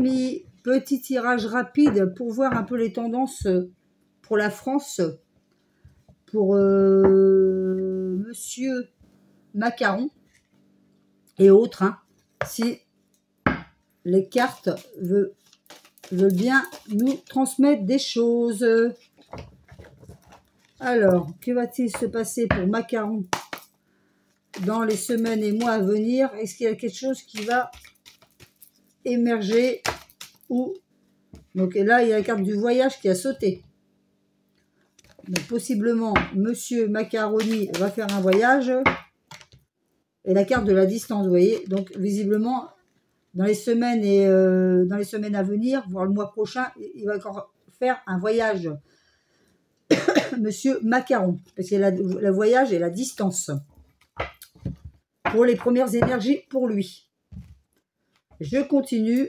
amis, petit tirage rapide pour voir un peu les tendances pour la France, pour Monsieur Macaron et autres, hein, si les cartes veulent bien nous transmettre des choses. Alors, que va-t-il se passer pour Macaron dans les semaines et mois à venir? Est-ce qu'il y a quelque chose qui va émerger ou... Donc là, il y a la carte du voyage qui a sauté. Donc, possiblement, Monsieur Macaroni va faire un voyage. Et la carte de la distance, vous voyez. Donc, visiblement, dans les semaines et dans les semaines à venir, voire le mois prochain, il va encore faire un voyage. Monsieur Macaron, parce qu'il y a le voyage et la distance. Pour les premières énergies pour lui. Je continue.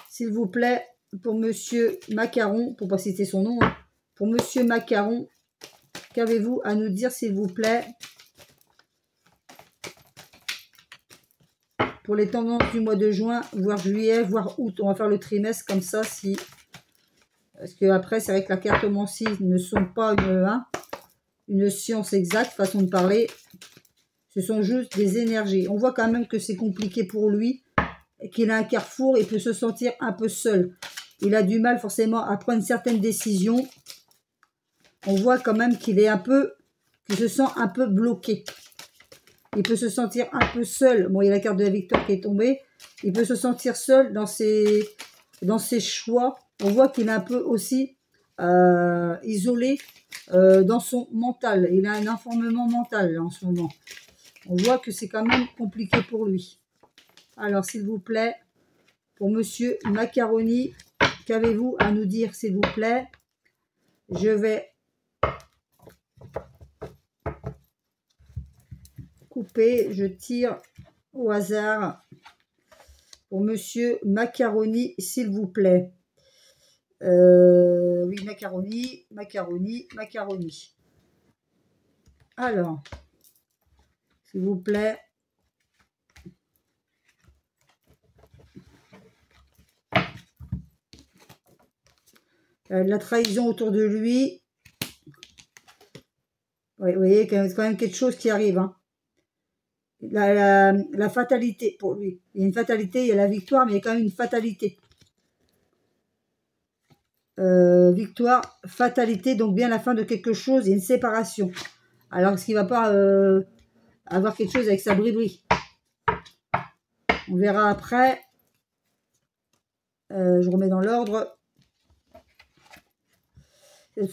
S'il vous plaît, pour Monsieur Macaron, pour ne pas citer son nom, hein, pour Monsieur Macaron, qu'avez-vous à nous dire, s'il vous plaît, pour les tendances du mois de juin, voire juillet, voire août? On va faire le trimestre comme ça, si... Parce que après, c'est vrai que la cartomancie ne sont pas une science exacte, façon de parler. Ce sont juste des énergies. On voit quand même que c'est compliqué pour lui, qu'il a un carrefour et peut se sentir un peu seul. Il a du mal forcément à prendre certaines décisions. On voit quand même qu'il est un peu, qu'il se sent un peu bloqué. Il peut se sentir un peu seul. Bon, il y a la carte de la victoire qui est tombée. Il peut se sentir seul dans ses choix. On voit qu'il est un peu aussi isolé dans son mental. Il a un enfermement mental là, en ce moment. On voit que c'est quand même compliqué pour lui. Alors, s'il vous plaît, pour Monsieur Macaroni, qu'avez-vous à nous dire, s'il vous plaît? Je vais couper, je tire au hasard pour Monsieur Macaroni, s'il vous plaît. Oui, Macaroni. Alors, s'il vous plaît. La trahison autour de lui. Oui, vous voyez, quand même quelque chose qui arrive. Hein. La fatalité pour lui. Il y a une fatalité, il y a la victoire, mais il y a quand même une fatalité. Victoire, fatalité, donc bien la fin de quelque chose et une séparation. Alors, est-ce qu'il ne va pas avoir quelque chose avec sa bribri? On verra après. Je remets dans l'ordre.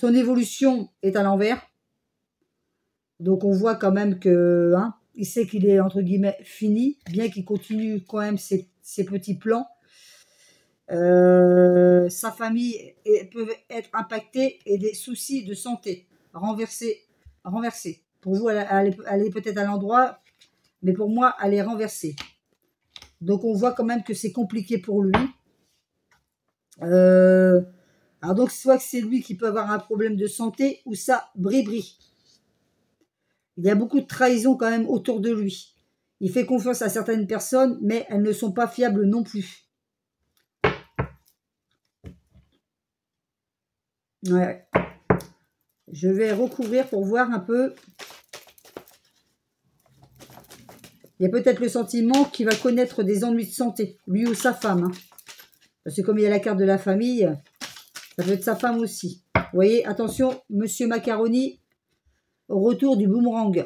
Son évolution est à l'envers. Donc, on voit quand même que il sait qu'il est, entre guillemets, fini, bien qu'il continue quand même ses petits plans. Sa famille peut être impactée et des soucis de santé renversés. Pour vous, elle est peut-être à l'endroit, mais pour moi, elle est renversée. Donc, on voit quand même que c'est compliqué pour lui. Alors donc, soit que c'est lui qui peut avoir un problème de santé ou ça bribri. Il y a beaucoup de trahison quand même autour de lui. Il fait confiance à certaines personnes, mais elles ne sont pas fiables non plus. Ouais. Je vais recouvrir pour voir un peu. Il y a peut-être le sentiment qu'il va connaître des ennuis de santé, lui ou sa femme. Hein. Parce que comme il y a la carte de la famille, ça peut être sa femme aussi. Vous voyez, attention, Monsieur Macaroni, au retour du boomerang.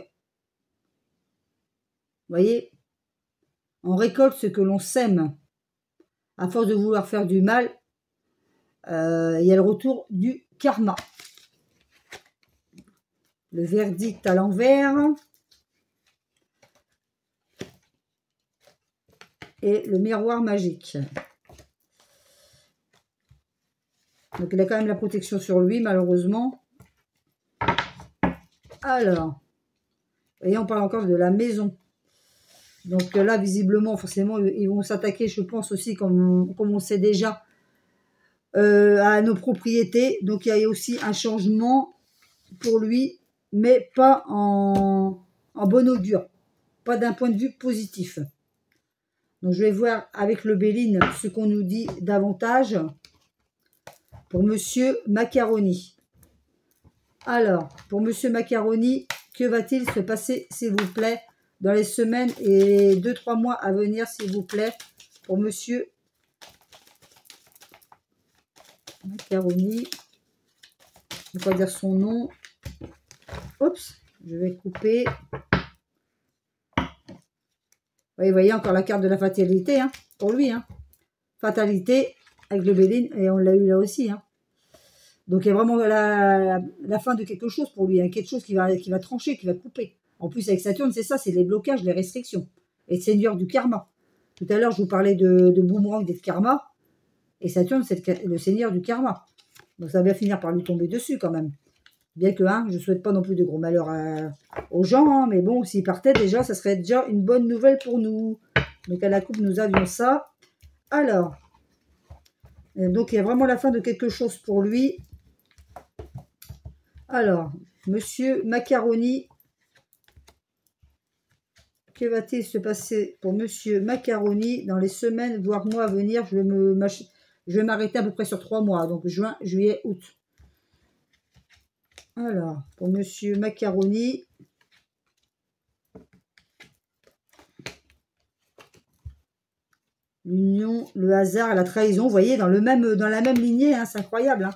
Vous voyez, on récolte ce que l'on sème. À force de vouloir faire du mal, il y a le retour du karma. Le verdict à l'envers. Et le miroir magique. Donc, il a quand même la protection sur lui, malheureusement. Alors, vous voyez, on parle encore de la maison. Donc là, visiblement, forcément, ils vont s'attaquer, je pense aussi, comme on sait déjà, à nos propriétés. Donc, il y a aussi un changement pour lui, mais pas en bon augure. Pas d'un point de vue positif. Donc, je vais voir avec le Béline ce qu'on nous dit davantage pour Monsieur Macaroni. Alors, pour Monsieur Macaroni, que va-t-il se passer, s'il vous plaît, dans les semaines et 2-3 mois à venir, s'il vous plaît, pour Monsieur Macaroni. Je ne vais pas dire son nom. Oups, je vais couper. Oui, vous voyez encore la carte de la fatalité, hein, pour lui. Hein. Fatalité avec le Béline, et on l'a eu là aussi. Hein. Donc, il y a vraiment la fin de quelque chose pour lui. Hein, quelque chose qui va trancher, qui va couper. En plus, avec Saturne, c'est ça, c'est les blocages, les restrictions. Et le seigneur du karma. Tout à l'heure, je vous parlais de boomerang et de karma. Et Saturne, c'est le seigneur du karma. Donc, ça va bien finir par lui tomber dessus quand même. Bien que, hein, je ne souhaite pas non plus de gros malheurs aux gens. Hein, mais bon, s'il partait déjà, ça serait déjà une bonne nouvelle pour nous. Donc, à la coupe, nous avions ça. Alors, donc, il y a vraiment la fin de quelque chose pour lui. Alors, Monsieur Macaroni. Que va-t-il se passer pour Monsieur Macaroni dans les semaines, voire mois à venir? Je vais m'arrêter à peu près sur 3 mois. Donc, juin, juillet, août. Alors, pour Monsieur Macaroni. L'union, le hasard, la trahison. Vous voyez, dans la même lignée, hein, c'est incroyable. Hein.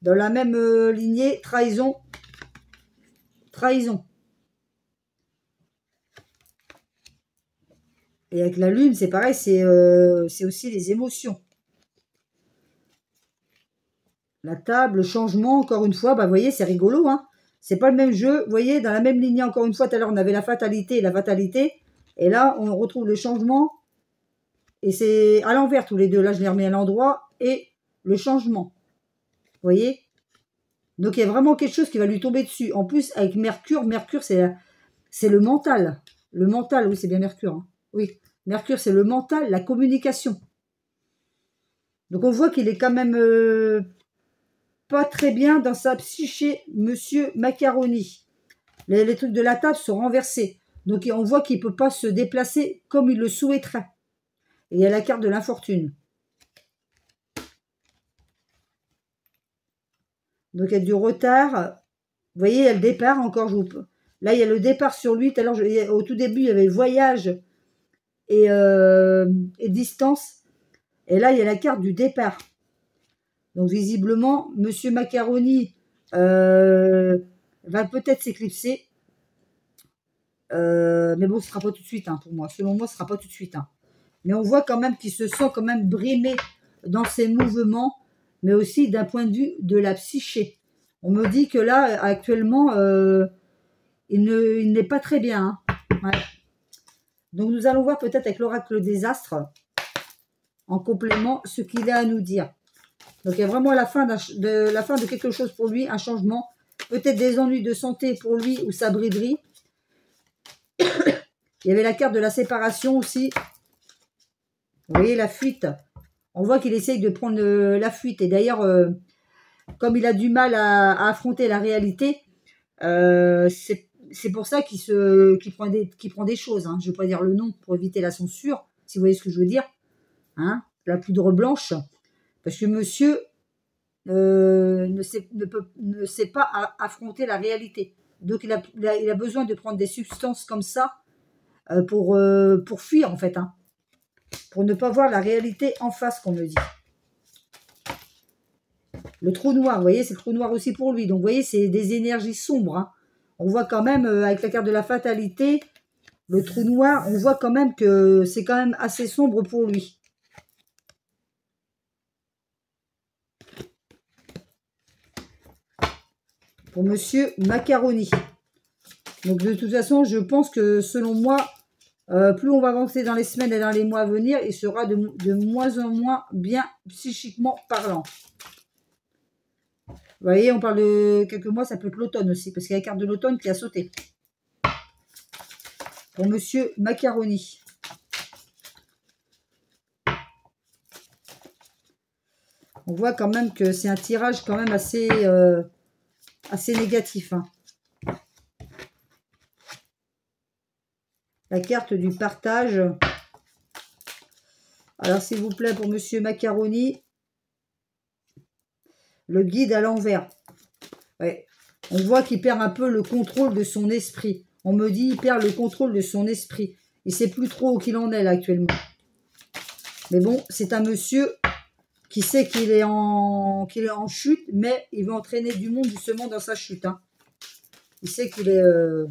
Dans la même lignée, trahison. Trahison. Et avec la lune, c'est pareil, c'est aussi les émotions. La table, le changement, encore une fois, bah, vous voyez, c'est rigolo. Hein. C'est pas le même jeu. Vous voyez, dans la même lignée, encore une fois, tout à l'heure, on avait la fatalité et la fatalité. Et là, on retrouve le changement. Et c'est à l'envers tous les deux. Là, je les remets à l'endroit. Et le changement. Vous voyez? Donc, il y a vraiment quelque chose qui va lui tomber dessus. En plus, avec Mercure, Mercure, c'est le mental. Le mental, oui, c'est bien Mercure. Hein. Oui, Mercure, c'est le mental, la communication. Donc, on voit qu'il est quand même pas très bien dans sa psyché, Monsieur Macaroni. Les trucs de la table sont renversés. Donc, on voit qu'il ne peut pas se déplacer comme il le souhaiterait. Et il y a la carte de l'infortune. Donc, il y a du retard. Vous voyez, il y a le départ encore. Là, il y a le départ sur lui. Tout à l'heure, au tout début, il y avait voyage et distance. Et là, il y a la carte du départ. Donc, visiblement, Monsieur Macaroni va peut-être s'éclipser. Mais bon, ce ne sera pas tout de suite, hein, pour moi. Selon moi, ce ne sera pas tout de suite. Hein. Mais on voit quand même qu'il se sent quand même brimé dans ses mouvements, mais aussi d'un point de vue de la psyché. On me dit que là, actuellement, il n'est pas très bien. Hein. Ouais. Donc, nous allons voir peut-être avec l'oracle des astres, en complément, ce qu'il a à nous dire. Donc, il y a vraiment la fin de quelque chose pour lui, un changement. Peut-être des ennuis de santé pour lui ou sa briderie. Il y avait la carte de la séparation aussi. Vous voyez, la fuite. On voit qu'il essaye de prendre la fuite. Et d'ailleurs, comme il a du mal à affronter la réalité, c'est pour ça qu'il prend des choses. Hein. Je ne vais pas dire le nom pour éviter la censure, si vous voyez ce que je veux dire. Hein, la poudre blanche. Parce que monsieur ne sait pas affronter la réalité. Donc, il a besoin de prendre des substances comme ça pour fuir, en fait. Hein. Pour ne pas voir la réalité en face, qu'on me dit. Le trou noir, vous voyez, c'est le trou noir aussi pour lui. Donc, vous voyez, c'est des énergies sombres. Hein. On voit quand même, avec la carte de la fatalité, le trou noir, on voit quand même que c'est quand même assez sombre pour lui. Pour Monsieur Macaroni. Donc, de toute façon, je pense que, selon moi, plus on va avancer dans les semaines et dans les mois à venir, il sera de moins en moins bien psychiquement parlant. Vous voyez, on parle de quelques mois, ça peut être l'automne aussi, parce qu'il y a la carte de l'automne qui a sauté. Pour Monsieur Macaroni. On voit quand même que c'est un tirage quand même assez négatif. Hein. La carte du partage. Alors, s'il vous plaît, pour Monsieur Macaroni, le guide à l'envers. Ouais. On voit qu'il perd un peu le contrôle de son esprit. On me dit qu'il perd le contrôle de son esprit. Il ne sait plus trop où qu'il en est là actuellement. Mais bon, c'est un monsieur qui sait qu'il est en chute, mais il veut entraîner du monde justement dans sa chute. Hein. Il sait qu'il est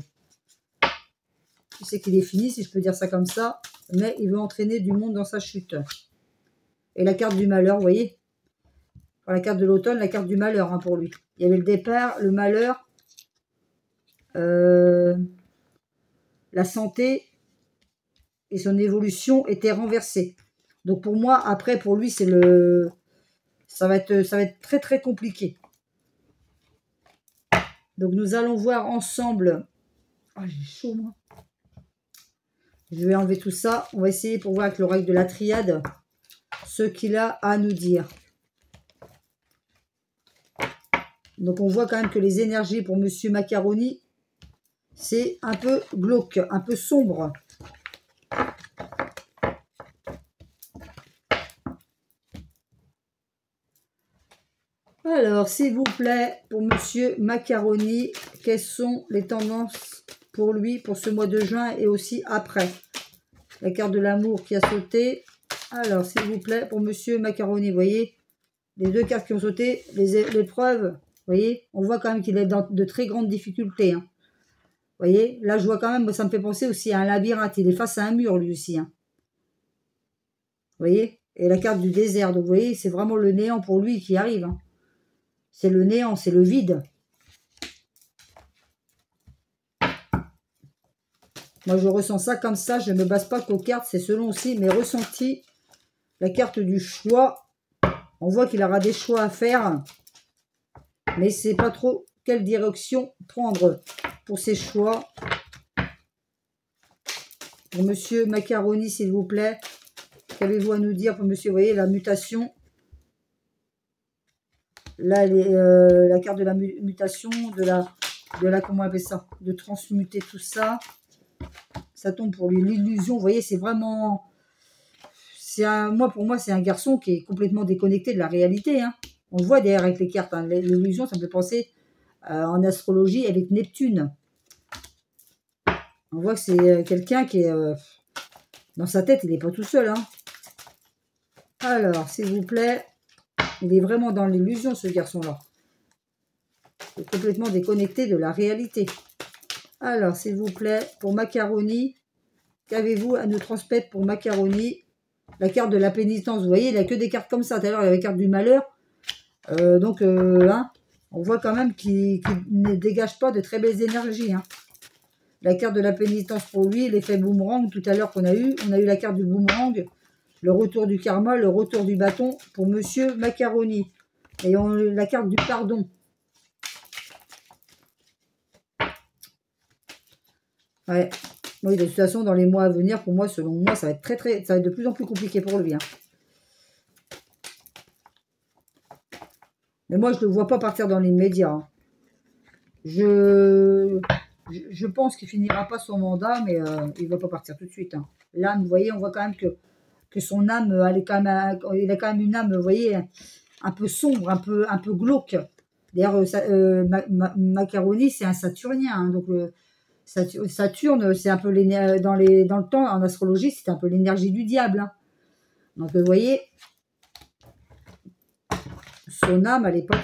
fini, si je peux dire ça comme ça, mais il veut entraîner du monde dans sa chute. Et la carte du malheur, vous voyez, la carte de l'automne, la carte du malheur hein, pour lui. Il y avait le départ, le malheur, la santé et son évolution étaient renversées. Donc pour moi, après, pour lui, c'est ça va être très très compliqué. Donc nous allons voir ensemble. Ah, j'ai chaud moi. Je vais enlever tout ça. On va essayer pour voir avec l'oracle de la triade ce qu'il a à nous dire. Donc on voit quand même que les énergies pour Monsieur Macaroni, c'est un peu glauque, un peu sombre. Alors, s'il vous plaît, pour Monsieur Macaroni, quelles sont les tendances pour lui, pour ce mois de juin et aussi après? La carte de l'amour qui a sauté. Alors, s'il vous plaît, pour Monsieur Macaroni, vous voyez, les deux cartes qui ont sauté, les preuves, vous voyez, on voit quand même qu'il est dans de très grandes difficultés. Hein. Vous voyez, là, je vois quand même, ça me fait penser aussi à un labyrinthe. Il est face à un mur, lui aussi. Hein. Vous voyez, et la carte du désert. Donc, vous voyez, c'est vraiment le néant pour lui qui arrive. Hein. C'est le néant, c'est le vide. Moi, je ressens ça comme ça. Je ne me base pas qu'aux cartes. C'est selon aussi mes ressentis. La carte du choix. On voit qu'il aura des choix à faire. Mais c'est pas trop quelle direction prendre pour ses choix. Pour Monsieur Macaroni, s'il vous plaît. Qu'avez-vous à nous dire pour Monsieur, vous voyez, la mutation. Là, la carte de la mutation, de la comment on appelle ça, de transmuter tout ça. Ça tombe pour lui. L'illusion, vous voyez, c'est vraiment... pour moi, c'est un garçon qui est complètement déconnecté de la réalité. Hein. On le voit derrière avec les cartes. Hein. L'illusion, ça me fait penser en astrologie avec Neptune. On voit que c'est quelqu'un qui est... dans sa tête, il n'est pas tout seul. Hein. Alors, s'il vous plaît... Il est vraiment dans l'illusion, ce garçon-là. Il est complètement déconnecté de la réalité. Alors, s'il vous plaît, pour Macaroni, qu'avez-vous à nous transmettre pour Macaroni? La carte de la pénitence, vous voyez, il n'a que des cartes comme ça. Tout à l'heure, il y avait la carte du malheur. Hein, on voit quand même qu'il ne dégage pas de très belles énergies. Hein. La carte de la pénitence pour lui, l'effet boomerang, tout à l'heure qu'on a eu. On a eu la carte du boomerang. Le retour du karma, le retour du bâton pour Monsieur Macaroni. Et la carte du pardon. Ouais. Oui, de toute façon, dans les mois à venir, pour moi, selon moi, ça va être ça va être de plus en plus compliqué pour lui. Hein. Mais moi, je ne le vois pas partir dans l'immédiat. Hein. Je pense qu'il finira pas son mandat, mais il ne va pas partir tout de suite. Hein. Là, vous voyez, on voit quand même que son âme, il a quand même une âme, vous voyez, un peu sombre, un peu glauque. D'ailleurs, Macaroni, c'est un saturnien. Hein, donc, Saturne, c'est un peu dans le temps, en astrologie, c'est un peu l'énergie du diable. Hein. Donc, vous voyez, son âme, elle n'est pas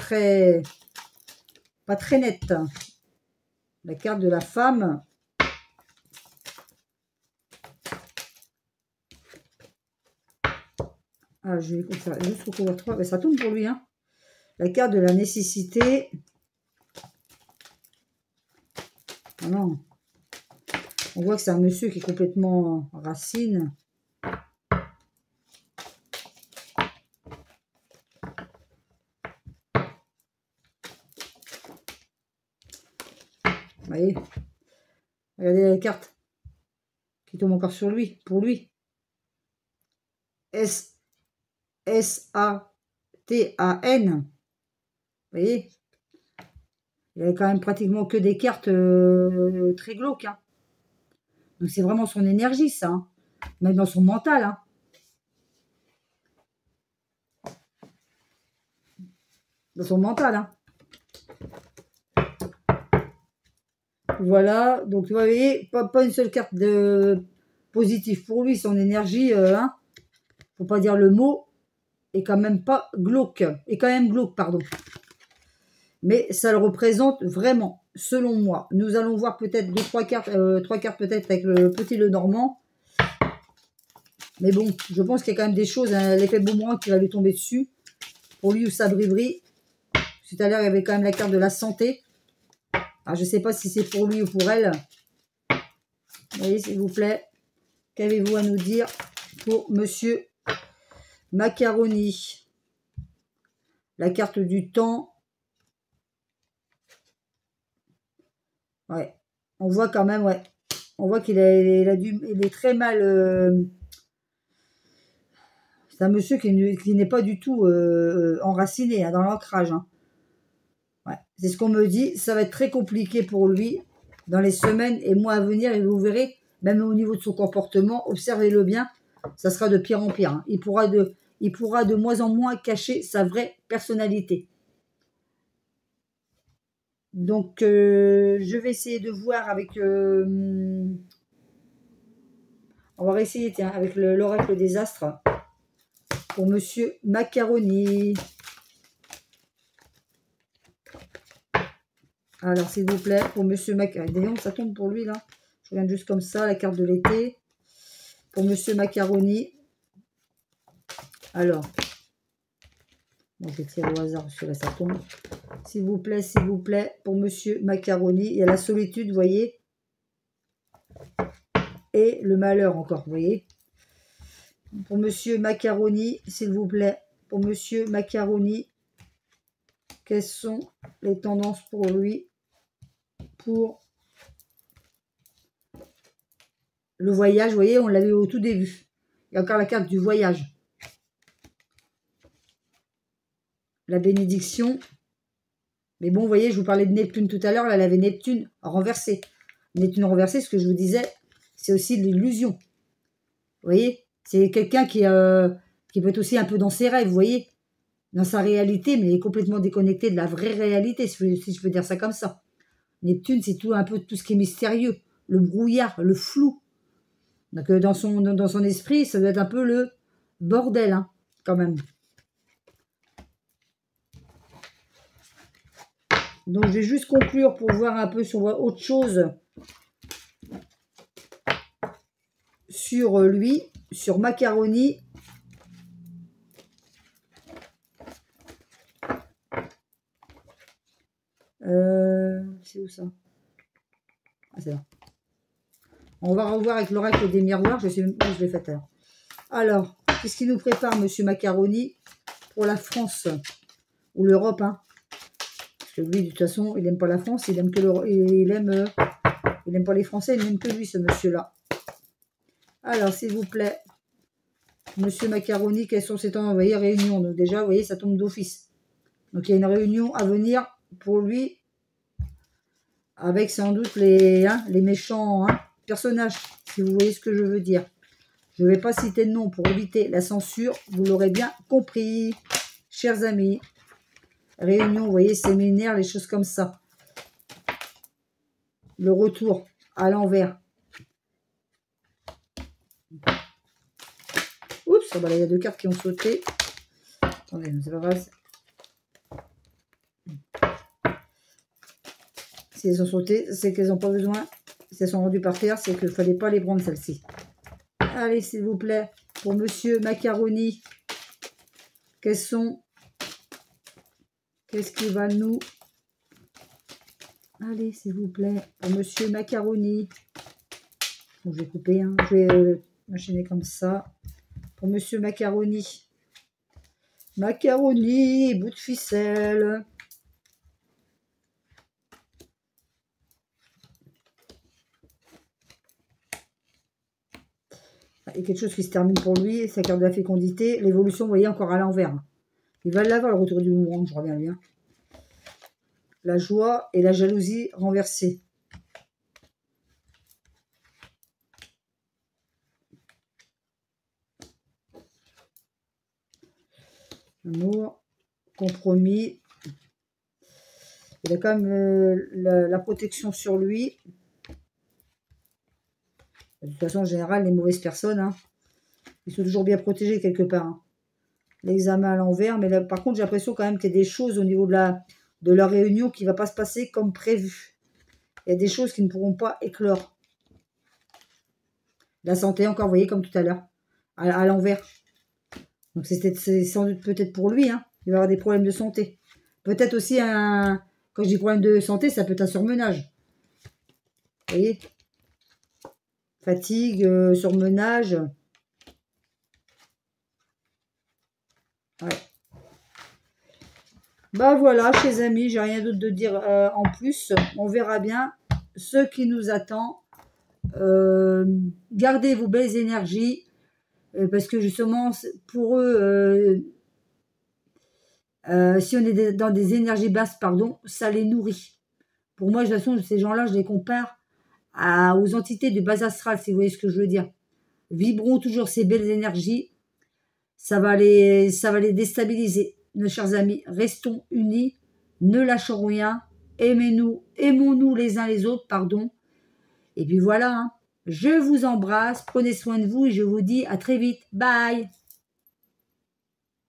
très nette. La carte de la femme... Ah, je vais faire juste recouvrir 3. Ben, ça tombe pour lui. Hein. La carte de la nécessité. Ah non. On voit que c'est un monsieur qui est complètement racine. Vous voyez. Regardez la carte qui tombe encore sur lui, pour lui. S-A-T-A-N. Vous voyez, il avait quand même pratiquement que des cartes très glauques. Hein. Donc c'est vraiment son énergie, ça. Hein. Même dans son mental. Hein. dans son mental. Hein. Voilà, donc vous voyez, pas une seule carte de positive pour lui, son énergie, hein, faut pas dire le mot, est quand même pas glauque, est quand même glauque, pardon. Mais ça le représente vraiment, selon moi. Nous allons voir peut-être 3 cartes peut-être avec le petit Lenormand. Mais bon, je pense qu'il y a quand même des choses, hein, l'effet boomerang qui va lui tomber dessus. Pour lui ou sa briverie. Tout à l'heure, il y avait quand même la carte de la santé. Alors, je ne sais pas si c'est pour lui ou pour elle. Voyez, s'il vous plaît. Qu'avez-vous à nous dire pour Monsieur Macaroni? La carte du temps. Ouais. On voit quand même, ouais. On voit qu'il il est très mal... c'est un monsieur qui n'est pas du tout enraciné hein, dans l'ancrage. Hein. Ouais. C'est ce qu'on me dit. Ça va être très compliqué pour lui dans les semaines et mois à venir. Et vous verrez, même au niveau de son comportement, observez-le bien, ça sera de pire en pire. Hein. Il pourra de moins en moins cacher sa vraie personnalité. Donc, je vais essayer de voir avec... on va essayer, tiens, avec l'oracle des astres pour Monsieur Macaroni. Alors, s'il vous plaît, pour Monsieur Macaroni. D'ailleurs, ça tombe pour lui, là. Je regarde juste comme ça, la carte de l'été. Pour Monsieur Macaroni. Alors. Bon, je vais tirer au hasard, parce que là, ça tombe. S'il vous plaît, pour Monsieur Macaroni. Il y a la solitude, vous voyez. Et le malheur encore, vous voyez. Pour Monsieur Macaroni, s'il vous plaît. Pour Monsieur Macaroni. Quelles sont les tendances pour lui? Pour le voyage, vous voyez, on l'avait au tout début. Il y a encore la carte du voyage. La bénédiction. Mais bon, vous voyez, je vous parlais de Neptune tout à l'heure. Là, elle avait Neptune renversé. Neptune renversé, ce que je vous disais, c'est aussi l'illusion. Vous voyez, c'est quelqu'un qui peut être aussi un peu dans ses rêves, vous voyez, dans sa réalité, mais il est complètement déconnecté de la vraie réalité, si je peux dire ça comme ça. Neptune, c'est un peu tout ce qui est mystérieux, le brouillard, le flou. Donc, dans son esprit, ça doit être un peu le bordel, hein, quand même. Donc, je vais juste conclure pour voir un peu si on voit autre chose sur lui, sur Macaroni. C'est où ça? Ah, c'est là. On va revoir avec l'oracle des miroirs. Je sais même pas où je l'ai fait. Alors, qu'est-ce qu'il nous prépare, Monsieur Macaroni, pour la France ou l'Europe, hein? Parce que lui, de toute façon, il n'aime pas la France, il aime que il aime pas les Français, il n'aime que lui, ce monsieur-là. Alors, s'il vous plaît, Monsieur Macaroni, quelles sont ses temps? Vous voyez, réunion. Donc déjà, vous voyez, ça tombe d'office. Donc, il y a une réunion à venir pour lui, avec sans doute les méchants personnages, si vous voyez ce que je veux dire. Je ne vais pas citer de nom pour éviter la censure, vous l'aurez bien compris, chers amis. Réunion, vous voyez, séminaire, les choses comme ça. Le retour à l'envers. Oups, oh bah là, il y a 2 cartes qui ont sauté. Attendez, c'est pas grave. Si elles ont sauté, c'est qu'elles n'ont pas besoin. Si elles sont rendues par terre, c'est qu'il ne fallait pas les prendre, celles-ci. Allez, s'il vous plaît, pour Monsieur Macaroni, qu'est-ce qui va nous... Allez, s'il vous plaît, pour Monsieur Macaroni. Bon, je vais couper, hein. Je vais machiner comme ça. Pour Monsieur Macaroni. Macaroni, bout de ficelle. Et quelque chose qui se termine pour lui, sa carte de la fécondité. L'évolution, vous voyez, encore à l'envers. Il va l'avoir, le retour du boomerang, je reviens bien. La joie et la jalousie renversées. Amour, compromis. Il a quand même la protection sur lui. De toute façon, en général, les mauvaises personnes, hein, ils sont toujours bien protégés quelque part. Hein. L'examen à l'envers, mais là, par contre, j'ai l'impression quand même qu'il y a des choses au niveau de la réunion qui ne va pas se passer comme prévu. Il y a des choses qui ne pourront pas éclore. La santé, encore, vous voyez, comme tout à l'heure, à l'envers. Donc, c'est sans doute peut-être pour lui, hein, il va avoir des problèmes de santé. Peut-être aussi quand je dis problème de santé, ça peut être un surmenage. Vous voyez? Fatigue, surmenage. Ouais. Bah voilà, chers amis, j'ai rien d'autre de dire en plus. On verra bien ce qui nous attend. Gardez vos belles énergies. Parce que justement, pour eux, si on est dans des énergies basses, pardon, ça les nourrit. Pour moi, de toute façon, ces gens-là, je les compare aux entités de base astrale, si vous voyez ce que je veux dire. Vibrons toujours ces belles énergies. Ça va les déstabiliser. Nos chers amis, restons unis, ne lâchons rien, aimons-nous les uns les autres, pardon. Et puis voilà, hein. Je vous embrasse, prenez soin de vous et je vous dis à très vite. Bye!